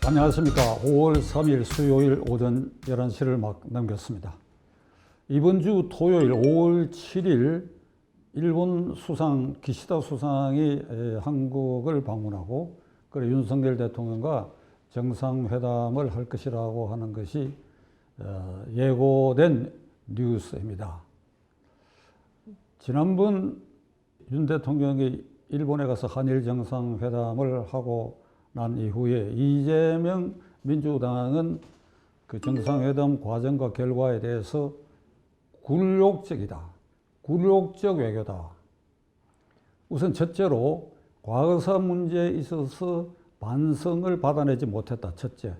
안녕하십니까. 5월 3일 수요일 오전 11시를 막 넘겼습니다. 이번 주 토요일 5월 7일 일본 수상 기시다 수상이 한국을 방문하고 그리고 윤석열 대통령과 정상회담을 할 것이라고 하는 것이 예고된 뉴스입니다. 지난번 윤 대통령이 일본에 가서 한일 정상회담을 하고 난 이후에 이재명 민주당은 그 정상회담 과정과 결과에 대해서 굴욕적이다. 굴욕적 외교다. 우선 첫째로 과거사 문제에 있어서 반성을 받아내지 못했다. 첫째.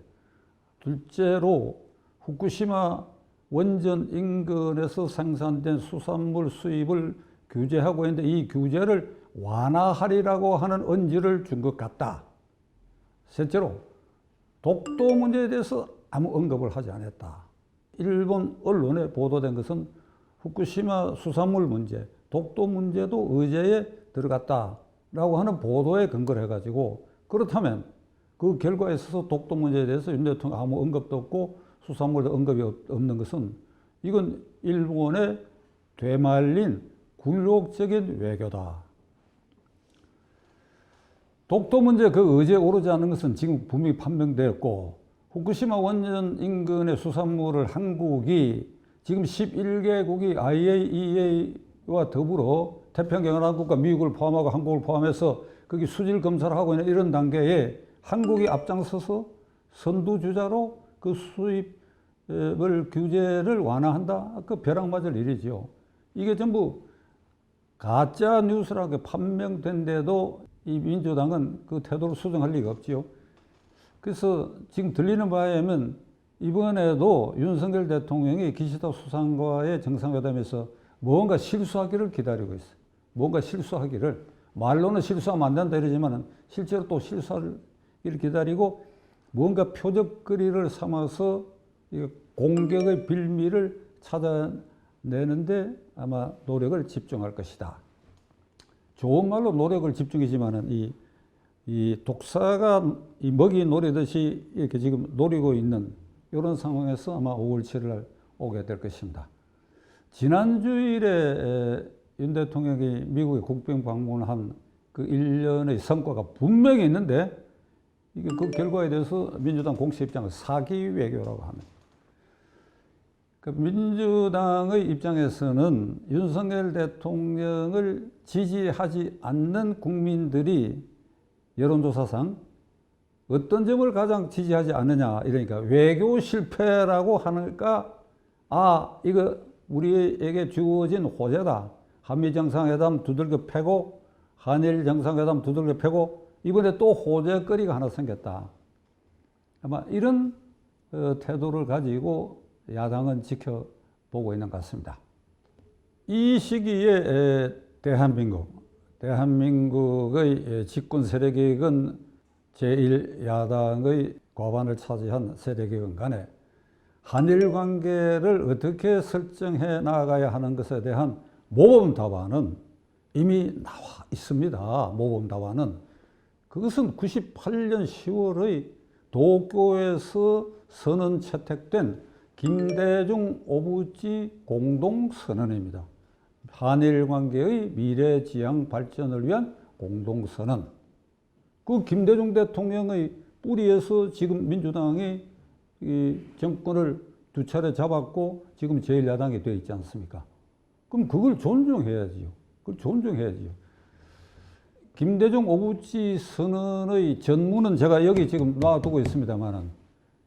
둘째로 후쿠시마 원전 인근에서 생산된 수산물 수입을 규제하고 있는데 이 규제를 완화하리라고 하는 언지를 준 것 같다. 셋째로 독도 문제에 대해서 아무 언급을 하지 않았다. 일본 언론에 보도된 것은 후쿠시마 수산물 문제, 독도 문제도 의제에 들어갔다라고 하는 보도에 근거를 해가지고 그렇다면 그 결과에 있어서 독도 문제에 대해서 윤 대통령 아무 언급도 없고 수산물도 언급이 없는 것은 이건 일본의 되말린 굴욕적인 외교다. 독도 문제 그 의제에 오르지 않는 것은 지금 분명히 판명되었고 후쿠시마 원전 인근의 수산물을 한국이 지금 11개국이 IAEA와 더불어 태평양연합국과 미국을 포함하고 한국을 포함해서 거기 수질 검사를 하고 있는 이런 단계에 한국이 앞장서서 선두주자로 그 수입을 규제를 완화한다? 그 벼락 맞을 일이지요. 이게 전부 가짜 뉴스라고 판명된데도 이 민주당은 그 태도를 수정할 리가 없지요. 그래서 지금 들리는 바에 의하면 이번에도 윤석열 대통령이 기시다 수상과의 정상회담에서 뭔가 실수하기를 기다리고 있어요. 뭔가 실수하기를. 말로는 실수하면 안 된다 이러지만 실제로 또 실수하기를 기다리고 뭔가 표적거리를 삼아서 공격의 빌미를 찾아내는데 아마 노력을 집중할 것이다. 좋은 말로 노력을 집중이지만은 이 독사가 이 먹이 노리듯이 이렇게 지금 노리고 있는 이런 상황에서 아마 5월 7일 날 오게 될 것입니다. 지난 주일에 윤 대통령이 미국에 국빈 방문한 그 1년의 성과가 분명히 있는데 이게 그 결과에 대해서 민주당 공식 입장은 사기 외교라고 합니다. 그 민주당의 입장에서는 윤석열 대통령을 지지하지 않는 국민들이 여론조사상 어떤 점을 가장 지지하지 않느냐 이러니까 외교 실패라고 하니까 이거 우리에게 주어진 호재다. 한미 정상회담 두들겨 패고 한일 정상회담 두들겨 패고 이번에 또 호재거리가 하나 생겼다. 아마 이런 태도를 가지고 야당은 지켜보고 있는 것 같습니다. 이 시기에 대한민국의 집권 세력은 제1야당의 과반을 차지한 세력은 간에 한일 관계를 어떻게 설정해 나가야 하는 것에 대한 모범 답안은 이미 나와 있습니다. 모범 답안은. 그것은 98년 10월의 도쿄에서 선언 채택된 김대중 오부지 공동선언입니다. 한일 관계의 미래지향 발전을 위한 공동선언. 그 김대중 대통령의 뿌리에서 지금 민주당이 이 정권을 두 차례 잡았고 지금 제1야당이 되어 있지 않습니까? 그럼 그걸 존중해야지요. 그걸 존중해야지요. 김대중 오부지 선언의 전문은 제가 여기 지금 놔두고 있습니다만은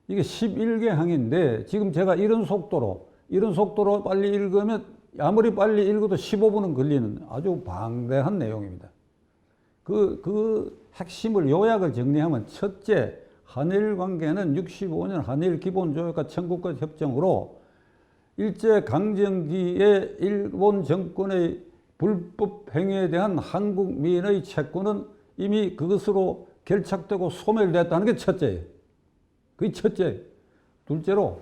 이게 11개 항인데 지금 제가 이런 속도로 빨리 읽으면 아무리 빨리 읽어도 15분은 걸리는 아주 방대한 내용입니다. 그 핵심을 요약을 정리하면 첫째, 한일 관계는 65년 한일 기본조약과 청구권 협정으로 일제강점기에 일본 정권의 불법 행위에 대한 한국민의 채권은 이미 그것으로 결착되고 소멸됐다는 게 첫째예요. 그게 첫째. 둘째로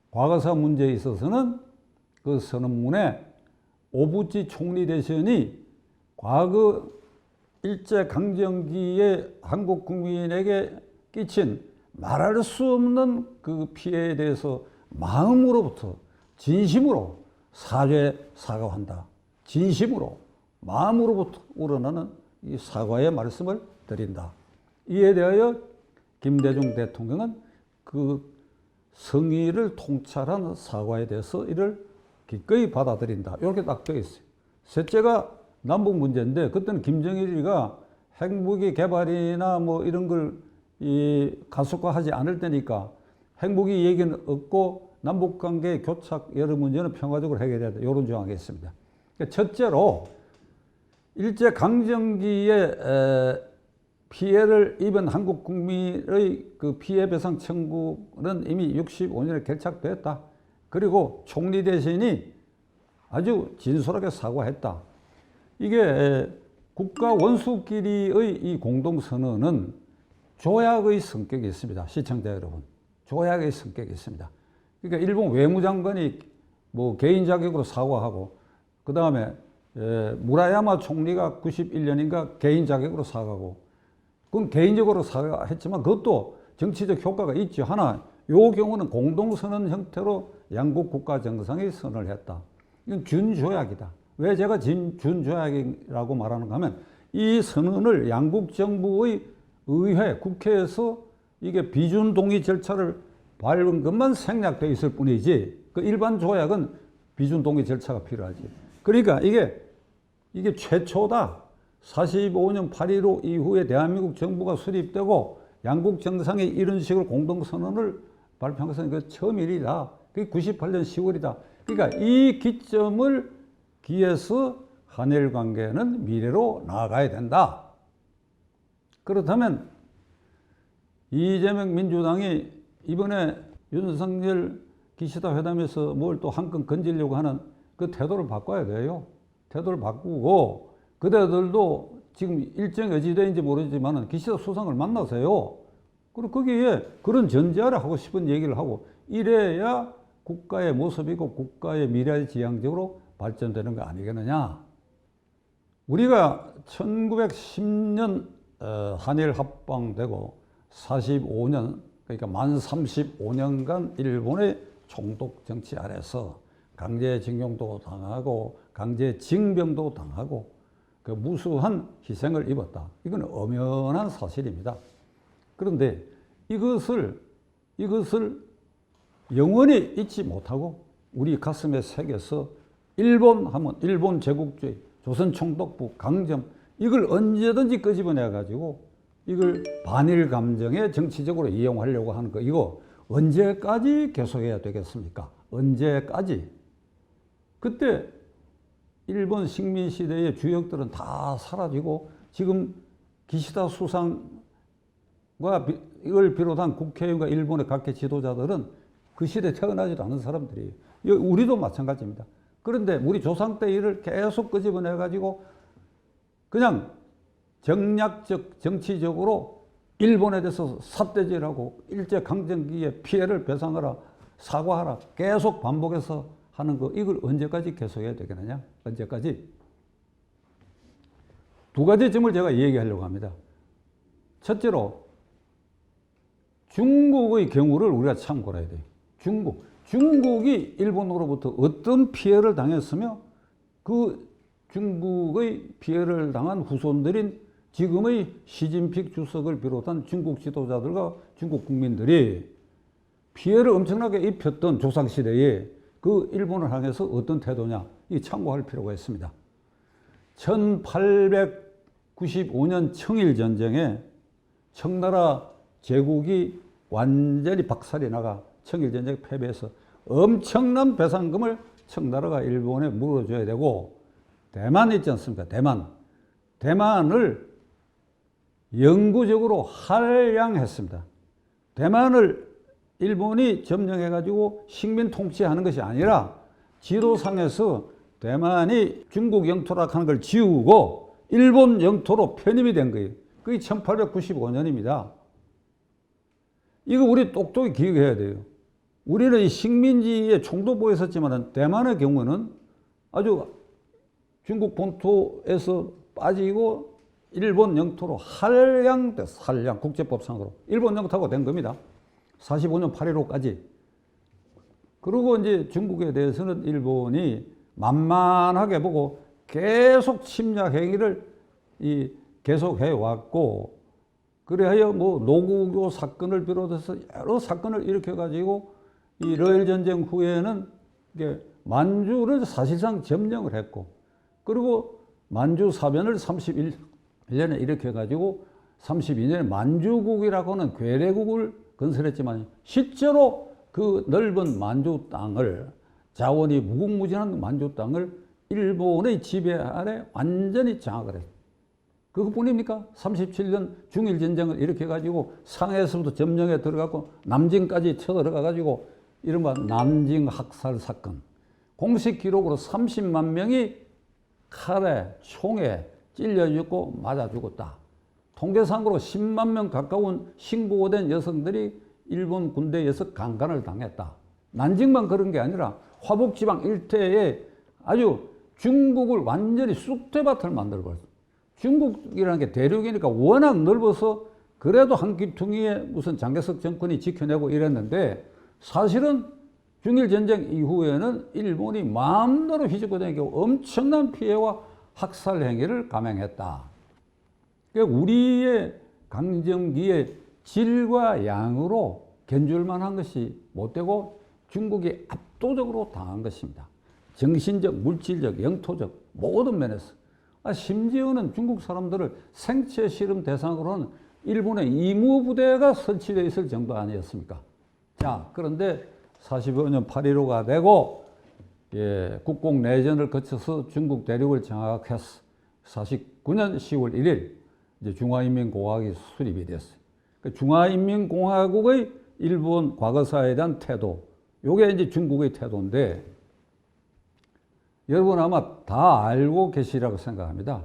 과거사 문제에 있어서는 그 선언문에 오부지 총리 대선이 과거 일제강점기에 한국 국민에게 끼친 말할 수 없는 그 피해에 대해서 마음으로부터 진심으로 사과한다. 진심으로 마음으로부터 우러나는 이 사과의 말씀을 드린다. 이에 대하여 김대중 대통령은 그 성의를 통찰한 사과에 대해서 이를 기꺼이 받아들인다. 이렇게 딱 되어 있어요. 셋째가 남북 문제인데 그때는 김정일이가 핵무기 개발이나 뭐 이런 걸 가속화하지 않을 때니까 핵무기 얘기는 없고 남북관계 교착 여러 문제는 평화적으로 해결해야 돼. 이런 조항이 있습니다. 첫째로 일제 강점기에 피해를 입은 한국 국민의 그 피해 배상 청구는 이미 65년에 결착되었다. 그리고 총리 대신이 아주 진솔하게 사과했다. 이게 국가 원수끼리의 이 공동선언은 조약의 성격이 있습니다. 시청자 여러분. 조약의 성격이 있습니다. 그러니까 일본 외무장관이 뭐 개인 자격으로 사과하고 그 다음에 무라야마 총리가 91년인가 개인 자격으로 사과하고 그건 개인적으로 사과했지만 그것도 정치적 효과가 있죠. 하나, 요 경우는 공동선언 형태로 양국 국가 정상이 선언을 했다. 이건 준조약이다. 왜 제가 준조약이라고 말하는가 하면 이 선언을 양국 정부의 의회, 국회에서 이게 비준 동의 절차를 밟은 것만 생략되어 있을 뿐이지 그 일반 조약은 비준 동의 절차가 필요하지. 그러니까 이게 최초다. 45년 8.15 이후에 대한민국 정부가 수립되고 양국 정상이 이런 식으로 공동선언을 발표한 것은 그 처음 일이다. 그게 98년 10월이다. 그러니까 이 기점을 기해서 한일 관계는 미래로 나아가야 된다. 그렇다면 이재명 민주당이 이번에 윤석열 기시다 회담에서 뭘 또 한 건 건지려고 하는 그 태도를 바꿔야 돼요. 태도를 바꾸고 그대들도 지금 일정이 어찌되는지 모르지만 기시다 수상을 만나세요. 그리고 거기에 그런 전제하에 하고 싶은 얘기를 하고 이래야 국가의 모습이고 국가의 미래지향적으로 발전되는 거 아니겠느냐. 우리가 1910년 한일 합방되고 45년 그러니까 만 35년간 일본의 총독 정치 아래서 강제징용도 당하고 강제징병도 당하고 그 무수한 희생을 입었다. 이건 엄연한 사실입니다. 그런데 이것을 영원히 잊지 못하고 우리 가슴에 새겨서 일본 하면 일본 제국주의, 조선 총독부, 강점 이걸 언제든지 끄집어내 가지고 이걸 반일 감정에 정치적으로 이용하려고 하는 거 이거 언제까지 계속해야 되겠습니까? 언제까지? 그때 일본 식민 시대의 주역들은 다 사라지고 지금 기시다 수상과 이걸 비롯한 국회의원과 일본의 각계 지도자들은 그 시대에 태어나지도 않은 사람들이에요. 우리도 마찬가지입니다. 그런데 우리 조상 때 일을 계속 끄집어내 가지고 그냥 정략적 정치적으로 일본에 대해서 삿대질하고 일제강점기의 피해를 배상하라 사과하라 계속 반복해서 하는 거 이걸 언제까지 계속해야 되겠느냐? 언제까지? 두 가지 점을 제가 얘기하려고 합니다. 첫째로 중국의 경우를 우리가 참고해야 돼요. 중국이 일본으로부터 어떤 피해를 당했으며 그 중국의 피해를 당한 후손들인 지금의 시진핑 주석을 비롯한 중국 지도자들과 중국 국민들이 피해를 엄청나게 입혔던 조상시대에 그 일본을 향해서 어떤 태도냐 이 참고할 필요가 있습니다. 1895년 청일전쟁에 청나라 제국이 완전히 박살이 나가 청일전쟁 패배해서 엄청난 배상금을 청나라가 일본에 물어줘야 되고 대만 있지 않습니까? 대만을 영구적으로 할양했습니다. 대만을 일본이 점령해가지고 식민 통치하는 것이 아니라 지도상에서 대만이 중국 영토라 하는 걸 지우고 일본 영토로 편입이 된 거예요. 그게 1895년입니다. 이거 우리 똑똑히 기억해야 돼요. 우리는 이 식민지에 총독부에 있었지만 대만의 경우는 아주 중국 본토에서 빠지고 일본 영토로 할양됐어. 할양, 국제법상으로. 일본 영토가 된 겁니다. 45년 8.15까지. 그리고 이제 중국에 대해서는 일본이 만만하게 보고 계속 침략 행위를 계속해 왔고, 그래야 뭐 노구교 사건을 비롯해서 여러 사건을 일으켜가지고 이 러일 전쟁 후에는 이게 만주를 사실상 점령을 했고, 그리고 만주 사변을 31년에 일으켜가지고 32년에 만주국이라고는 괴뢰국을 건설했지만 실제로 그 넓은 만주 땅을, 자원이 무궁무진한 만주 땅을 일본의 지배 아래 완전히 장악을 했어요. 그것뿐입니까? 37년 중일전쟁을 일으켜가지고 상해에서부터 점령에 들어가고 남진까지 쳐들어가가지고 이른바 남진 학살 사건. 공식 기록으로 30만 명이 칼에, 총에 찔려 죽고 맞아 죽었다. 통계상으로 10만 명 가까운 신고된 여성들이 일본 군대에서 강간을 당했다. 난징만 그런 게 아니라 화북지방 일대에 아주 중국을 완전히 쑥대밭을 만들어버렸어. 중국이라는 게 대륙이니까 워낙 넓어서 그래도 한 귀퉁이에 무슨 장개석 정권이 지켜내고 이랬는데, 사실은 중일전쟁 이후에는 일본이 마음대로 휘젓고 다니고 엄청난 피해와 학살 행위를 감행했다. 그러니까 우리의 강점기의 질과 양으로 견줄 만한 것이 못되고 중국이 압도적으로 당한 것입니다. 정신적, 물질적, 영토적 모든 면에서. 심지어는 중국 사람들을 생체 실험 대상으로는 일본의 이무부대가 설치되어 있을 정도 아니었습니까? 자, 그런데 45년 8.15가 되고, 국공내전을 거쳐서 중국 대륙을 장악해서 49년 10월 1일 이제 중화인민공화국이 수립이 됐어요. 그러니까 중화인민공화국의 일본 과거사에 대한 태도, 요게 이제 중국의 태도인데, 여러분 아마 다 알고 계시라고 생각합니다.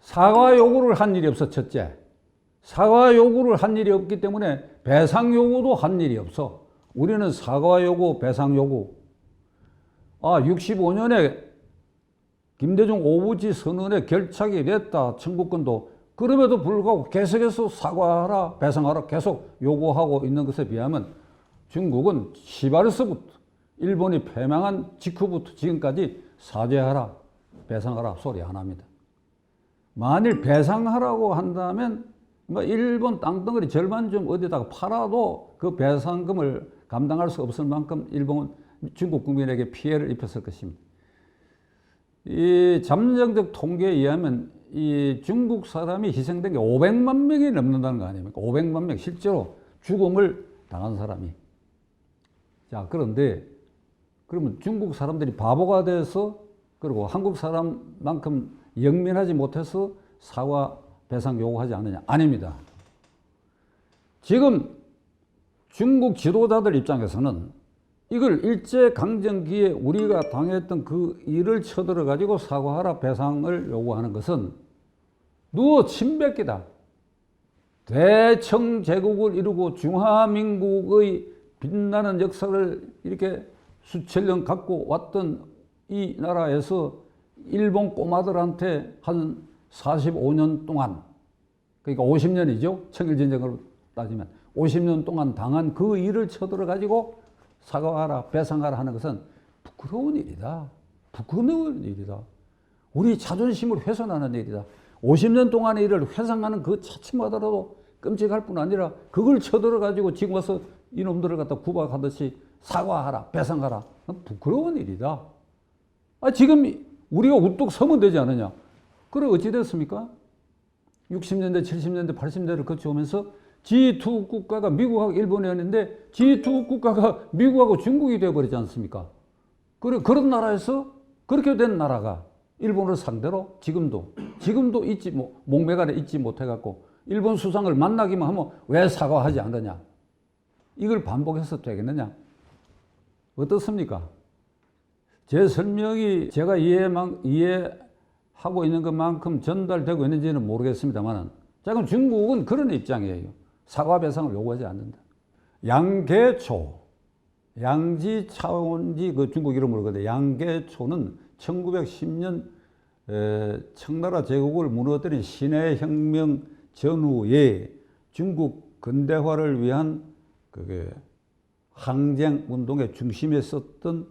사과 요구를 한 일이 없어, 첫째. 사과 요구를 한 일이 없기 때문에 배상 요구도 한 일이 없어. 우리는 사과 요구, 배상 요구. 65년에 김대중 오부지 선언에 결착이 됐다, 청구권도. 그럼에도 불구하고 계속해서 사과하라, 배상하라 계속 요구하고 있는 것에 비하면 중국은 시발서부터 일본이 패망한 직후부터 지금까지 사죄하라, 배상하라 소리 안 합니다. 만일 배상하라고 한다면 뭐 일본 땅덩어리 절반 좀 어디다가 팔아도 그 배상금을 감당할 수 없을 만큼 일본, 중국 국민에게 피해를 입혔을 것입니다. 이 잠정적 통계에 의하면 이 중국 사람이 희생된 게 500만 명이 넘는다는 거 아닙니까? 500만 명, 실제로 죽음을 당한 사람이. 자, 그런데 그러면 중국 사람들이 바보가 돼서, 그리고 한국 사람만큼 영민하지 못해서 사과 배상 요구하지 않느냐? 아닙니다. 지금 중국 지도자들 입장에서는 이걸 일제강점기에 우리가 당했던 그 일을 쳐들어 가지고 사과하라, 배상을 요구하는 것은 누워 침뱉기다. 대청제국을 이루고 중화민국의 빛나는 역사를 이렇게 수천 년 갖고 왔던 이 나라에서 일본 꼬마들한테 한 45년 동안, 그러니까 50년이죠. 청일전쟁으로 따지면 50년 동안 당한 그 일을 쳐들어 가지고 사과하라, 배상하라 하는 것은 부끄러운 일이다. 부끄러운 일이다. 우리 자존심을 훼손하는 일이다. 50년 동안의 일을 회상하는 그 자체마다라도 끔찍할 뿐 아니라 그걸 쳐들어 가지고 지금 와서 이놈들을 갖다 구박하듯이 사과하라, 배상하라. 부끄러운 일이다. 지금 우리가 우뚝 서면 되지 않느냐. 그래 어찌 됐습니까? 60년대, 70년대, 80년대를 거쳐오면서 G2 국가가 미국하고 일본이었는데 G2 국가가 미국하고 중국이 되어버리지 않습니까? 그래, 그런 나라에서 그렇게 된 나라가 일본을 상대로 지금도 목매가래 잊지 못해갖고 일본 수상을 만나기만 하면 왜 사과하지 않느냐. 이걸 반복해서 되겠느냐. 어떻습니까? 제 설명이 제가 이해하고 있는 것만큼 전달되고 있는지는 모르겠습니다만, 자, 그럼 중국은 그런 입장이에요. 사과 배상을 요구하지 않는다. 양계초, 양지 차원지 그 중국 이름으로 그러는데, 양계초는 1910년 청나라 제국을 무너뜨린 신해혁명 전후에 중국 근대화를 위한 그게 항쟁 운동의 중심에 섰던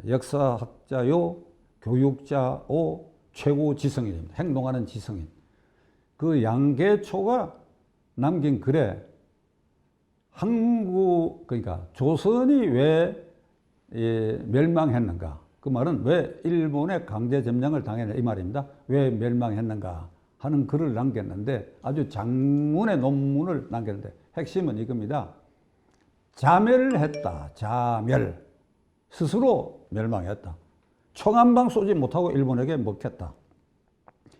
역사학자요, 교육자요, 최고 지성인입니다. 행동하는 지성인. 그 양계초가 남긴 글에 한국, 그러니까 조선이 왜 멸망했는가? 그 말은 왜 일본의 강제 점령을 당했나 이 말입니다. 왜 멸망했는가 하는 글을 남겼는데 아주 장문의 논문을 남겼는데 핵심은 이겁니다. 자멸을 했다. 자멸. 스스로 멸망했다. 총 한 방 쏘지 못하고 일본에게 먹혔다.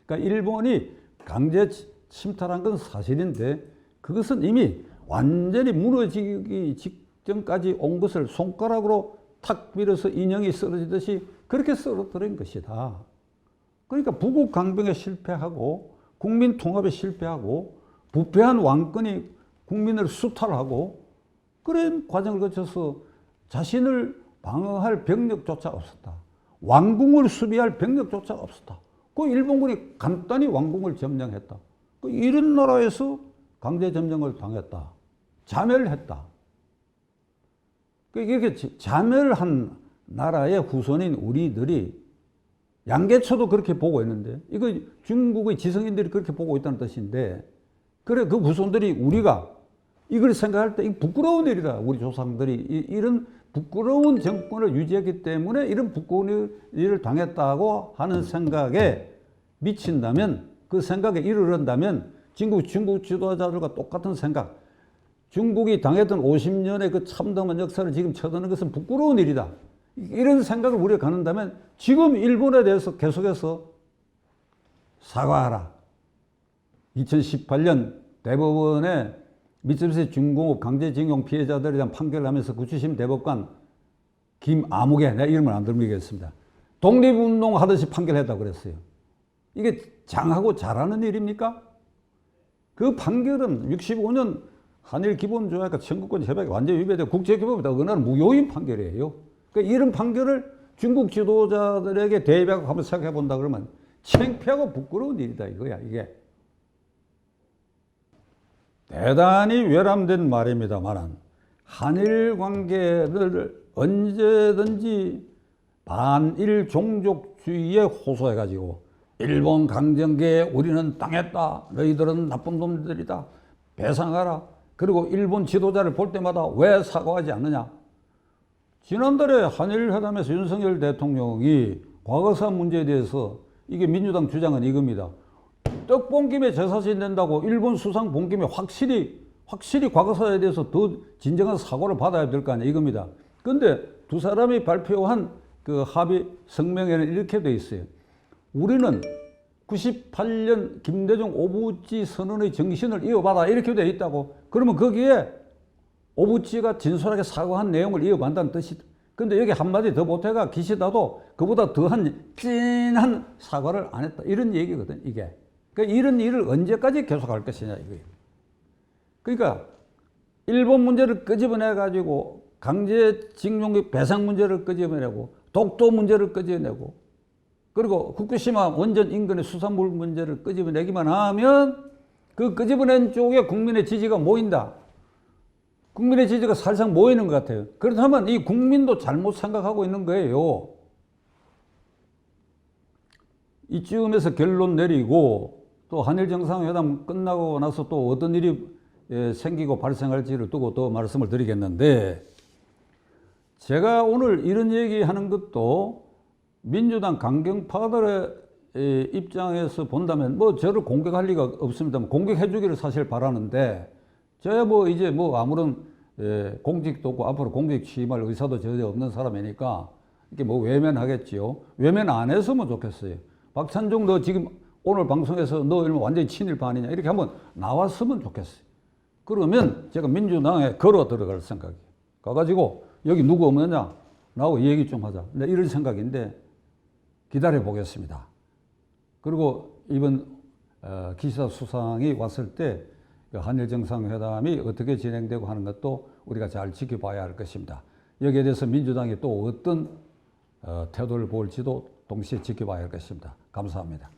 그러니까 일본이 강제 침탈한 건 사실인데 그것은 이미 완전히 무너지기 직전까지 온 것을 손가락으로 탁 밀어서 인형이 쓰러지듯이 그렇게 쓰러뜨린 것이다. 그러니까 부국 강병에 실패하고 국민 통합에 실패하고 부패한 왕권이 국민을 수탈하고 그런 과정을 거쳐서 자신을 방어할 병력조차 없었다. 왕궁을 수비할 병력조차 없었다. 그 일본군이 간단히 왕궁을 점령했다. 이런 나라에서 강제 점령을 당했다. 자멸했다. 이렇게 자멸한 나라의 후손인 우리들이 양계초도 그렇게 보고 있는데 이거 중국의 지성인들이 그렇게 보고 있다는 뜻인데 그래 그 후손들이 우리가 이걸 생각할 때 부끄러운 일이다. 우리 조상들이 이런 부끄러운 정권을 유지했기 때문에 이런 부끄러운 일을 당했다고 하는 생각에 미친다면 그 생각에 이르른다면 중국 지도자들과 똑같은 생각 중국이 당했던 50년의 그 참담한 역사를 지금 쳐드는 것은 부끄러운 일이다. 이런 생각을 우리가 갖는다면 지금 일본에 대해서 계속해서 사과하라. 2018년 대법원에 미쓰비시 중공업 강제징용 피해자들에 대한 판결을 하면서 구치심 대법관 김아무개, 내 이름을 안 들미겠습니다. 독립운동 하듯이 판결했다고 그랬어요. 이게 장하고 잘하는 일입니까? 그 판결은 65년 한일 기본조약과 청구권 협약에 완전히 위배되고 국제규범에 어긋나는 무효인 판결이에요. 그러니까 이런 판결을 중국 지도자들에게 대입하고 한번 생각해 본다 그러면 창피하고 부끄러운 일이다 이거야 이게. 대단히 외람된 말입니다만 한일 관계를 언제든지 반일 종족주의에 호소해가지고 일본 강점기에 우리는 당했다. 너희들은 나쁜 놈들이다. 배상하라. 그리고 일본 지도자를 볼 때마다 왜 사과하지 않느냐. 지난달에 한일 회담에서 윤석열 대통령이 과거사 문제에 대해서 이게 민주당 주장은 이겁니다. 떡 본 김에 제사신 된다고 일본 수상 본 김에 확실히 과거사에 대해서 더 진정한 사과를 받아야 될 거 아니야 이겁니다. 그런데 두 사람이 발표한 그 합의 성명에는 이렇게 돼 있어요. 우리는 98년 김대중 오부지 선언의 정신을 이어받아 이렇게 돼 있다고. 그러면 거기에 오부지가 진솔하게 사과한 내용을 이어받는다는 뜻이다. 근데 여기 한마디 더 보태가 기시다도 그보다 더한 진한 사과를 안 했다. 이런 얘기거든 이게. 그러니까 이런 일을 언제까지 계속할 것이냐 이거예요. 그러니까 일본 문제를 끄집어내가지고 강제징용 배상 문제를 끄집어내고 독도 문제를 끄집어내고 그리고 후쿠시마 원전 인근의 수산물 문제를 끄집어내기만 하면 그 끄집어낸 쪽에 국민의 지지가 모인다. 국민의 지지가 살짝 모이는 것 같아요. 그렇다면 이 국민도 잘못 생각하고 있는 거예요. 이쯤에서 결론 내리고 또 한일 정상회담 끝나고 나서 또 어떤 일이 생기고 발생할지를 두고 또 말씀을 드리겠는데 제가 오늘 이런 얘기하는 것도 민주당 강경파들의 입장에서 본다면 뭐 저를 공격할 리가 없습니다만 공격해 주기를 사실 바라는데 저야 뭐 이제 뭐 아무런 공직도 없고 앞으로 공직 취임할 의사도 전혀 없는 사람이니까 이렇게 뭐 외면하겠지요. 외면 안 했으면 좋겠어요. 박찬종 너 지금 오늘 방송에서 너 이러면 완전히 친일파 아니냐 이렇게 한번 나왔으면 좋겠어요. 그러면 제가 민주당에 걸어 들어갈 생각이에요. 가가지고 여기 누구 없느냐 나하고 얘기 좀 하자. 이런 생각인데 기다려 보겠습니다. 그리고 이번 기시다 수상이 왔을 때 한일 정상회담이 어떻게 진행되고 하는 것도 우리가 잘 지켜봐야 할 것입니다. 여기에 대해서 민주당이 또 어떤 태도를 보일지도 동시에 지켜봐야 할 것입니다. 감사합니다.